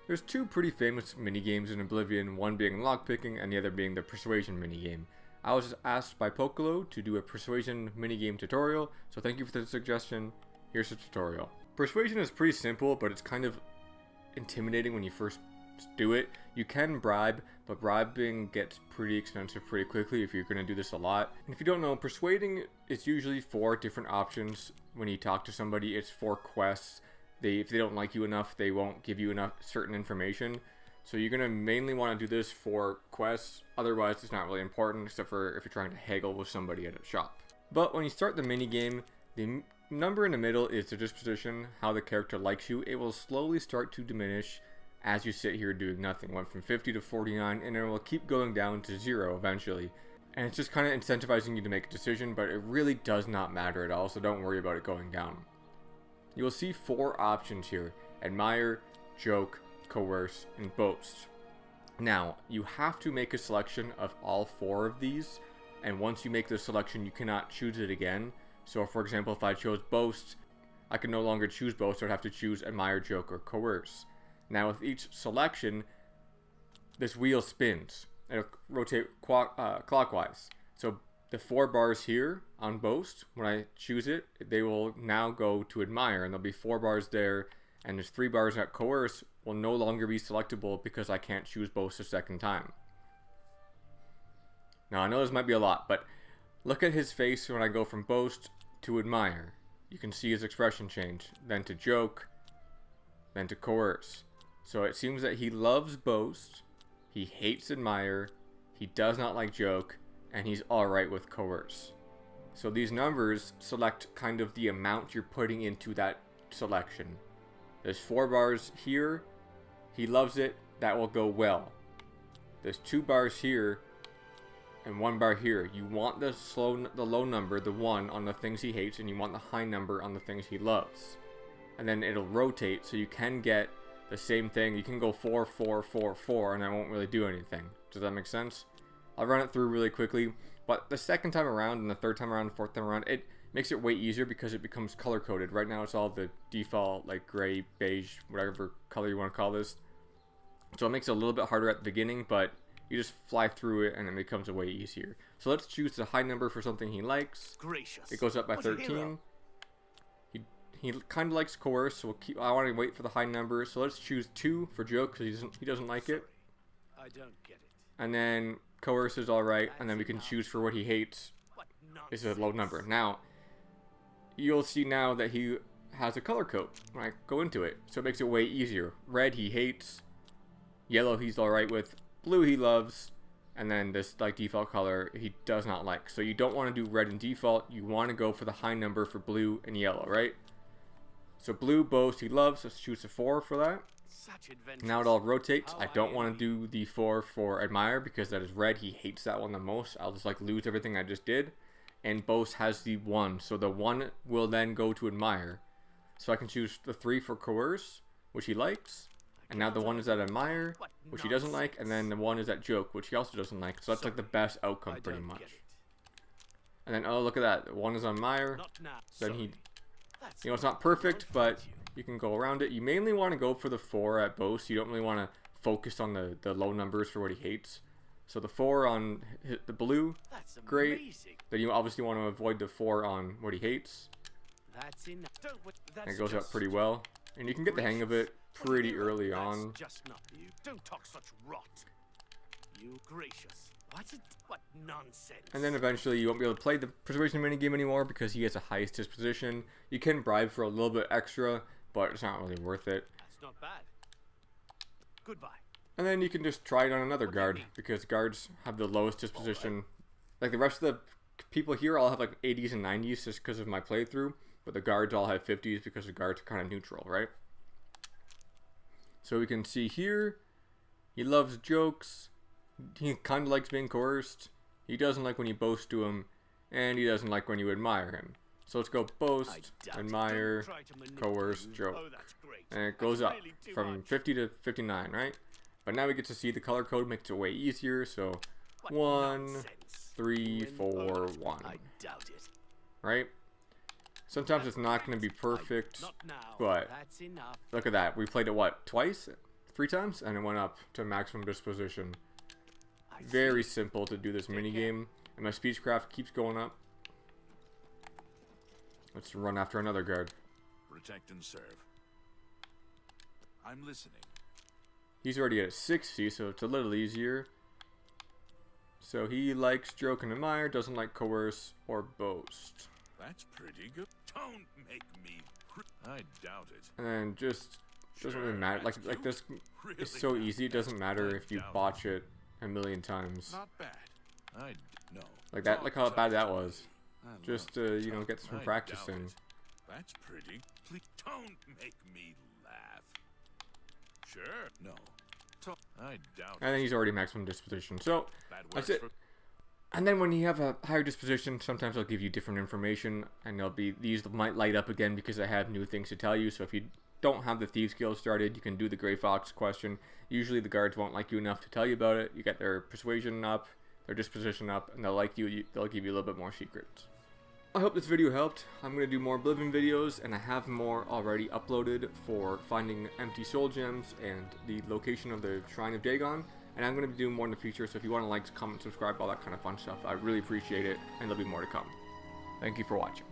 There's two pretty famous minigames in Oblivion, one being lockpicking and the other being the Persuasion minigame. I was asked by Pokolo to do a Persuasion minigame tutorial, so thank you for the suggestion. Here's the tutorial. Persuasion is pretty simple, but it's kind of intimidating when you first do it. You can bribe, but bribing gets pretty expensive pretty quickly if you're going to do this a lot. And if you don't know, persuading is usually 4 different options. When you talk to somebody, it's 4 quests. If they don't like you enough, they won't give you enough certain information. So you're going to mainly want to do this for quests. Otherwise, it's not really important, except for if you're trying to haggle with somebody at a shop. But when you start the minigame, the number in the middle is the disposition, how the character likes you. It will slowly start to diminish as you sit here doing nothing. Went from 50 to 49, and it will keep going down to 0 eventually. And it's just kind of incentivizing you to make a decision, but it really does not matter at all, so don't worry about it going down. You will see 4 options here: admire, joke, coerce, and boast. Now, you have to make a selection of all 4 of these, and once you make the selection, you cannot choose it again. So for example, if I chose boast, I can no longer choose boast, so I'd have to choose admire, joke, or coerce. Now with each selection, this wheel spins. It'll rotate clockwise. So the 4 bars here on boast, when I choose it, they will now go to admire, and there'll be 4 bars there, and there's 3 bars at coerce will no longer be selectable because I can't choose boast a second time. Now I know this might be a lot, but look at his face when I go from boast to admire. You can see his expression change, then to joke, then to coerce. So it seems that he loves boast, he hates admire, he does not like joke, and he's alright with coerce. So these numbers select kind of the amount you're putting into that selection. There's 4 bars here, he loves it, that will go well. There's 2 bars here, and 1 bar here. You want the low number, the 1, on the things he hates, and you want the high number on the things he loves. And then it'll rotate, so you can get the same thing. You can go 4, 4, 4, 4, and I won't really do anything. Does that make sense? I'll run it through really quickly, but the second time around, and the third time around, fourth time around, it makes it way easier because it becomes color coded. Right now it's all the default, like gray, beige, whatever color you want to call this. So it makes it a little bit harder at the beginning, but you just fly through it and it becomes way easier. So let's choose the high number for something he likes. Gracious. It goes up by 13. He kind of likes coerce, so I want to wait for the high number. So let's choose 2 for joke because he doesn't like it. I don't get it. And then coerce is alright, and then we can choose for what he hates. Is a low number. Now, you'll see now that he has a color code when I go into it, so it makes it way easier. Red he hates, yellow he's alright with, blue he loves, and then this like default color he does not like. So you don't want to do red in default, you want to go for the high number for blue and yellow, right? So blue, boast, he loves. Let's choose a 4 for that. Now it all rotates. I don't want to do the 4 for admire because that is red. He hates that one the most. I'll just like lose everything I just did. And boast has the 1. So the 1 will then go to admire. So I can choose the 3 for coerce, which he likes. And now the 1 is at admire, which he doesn't like. And then the 1 is at joke, which he also doesn't like. So that's like the best outcome pretty much. And then, oh, look at that. The 1 is on admire. Then he... You know, it's not perfect, but you can go around it. You mainly want to go for the 4 at boast. You don't really want to focus on the low numbers for what he hates. So the 4 on the blue, great. Then you obviously want to avoid the 4 on what he hates. And it goes up pretty well. And you can get the hang of it pretty early on. Don't talk such rot. You gracious. What nonsense. And then eventually you won't be able to play the persuasion minigame anymore because he has the highest disposition. You can bribe for a little bit extra, but it's not really worth it. That's not bad. Goodbye. And then you can just try it on another guard because guards have the lowest disposition. Like the rest of the people here all have like 80s and 90s just because of my playthrough, but the guards all have 50s because the guards are kind of neutral, right? So we can see here, he loves jokes. He kind of likes being coerced. He doesn't like when you boast to him, and he doesn't like when you admire him. So let's go boast, admire, coerce, joke. And it goes up from 50 to 59, right? But now we get to see the color code makes it way easier. So 1, 3, 4, 1. Right? Sometimes it's not going to be perfect, but look at that. We played it, what, twice? 3 times, and it went up to maximum disposition. I Very see. simple to do this Take minigame, and my speechcraft keeps going up. Let's run after another guard. Protect and serve. I'm listening. He's already at 60, so it's a little easier. So he likes joke and admire, doesn't like coerce or boast. That's pretty good. Don't make me. I doubt it. And then just doesn't really Sure, matter. that's Like this Really is so not easy. It bad. doesn't matter I if you doubt botch it a million times. Not bad. No. Like that. Like how Talk bad tough that to was. me. I Just love you know, tough. get some I doubt practicing. it. That's pretty. Please don't make me laugh. Sure. No. I doubt And then it. he's already maximum disposition. So That that's works it. And then when you have a higher disposition, sometimes I'll give you different information, and these might light up again because I have new things to tell you. So if you don't have the Thieves Guild started, you can do the Grey Fox question. Usually the guards won't like you enough to tell you about it. You get their persuasion up, their disposition up, and they'll like you. They'll give you a little bit more secrets. I hope this video helped. I'm going to do more Oblivion videos, and I have more already uploaded for finding empty soul gems and the location of the Shrine of Dagon. And I'm going to be doing more in the future, so if you want to like, comment, subscribe, all that kind of fun stuff, I really appreciate it, and there'll be more to come. Thank you for watching.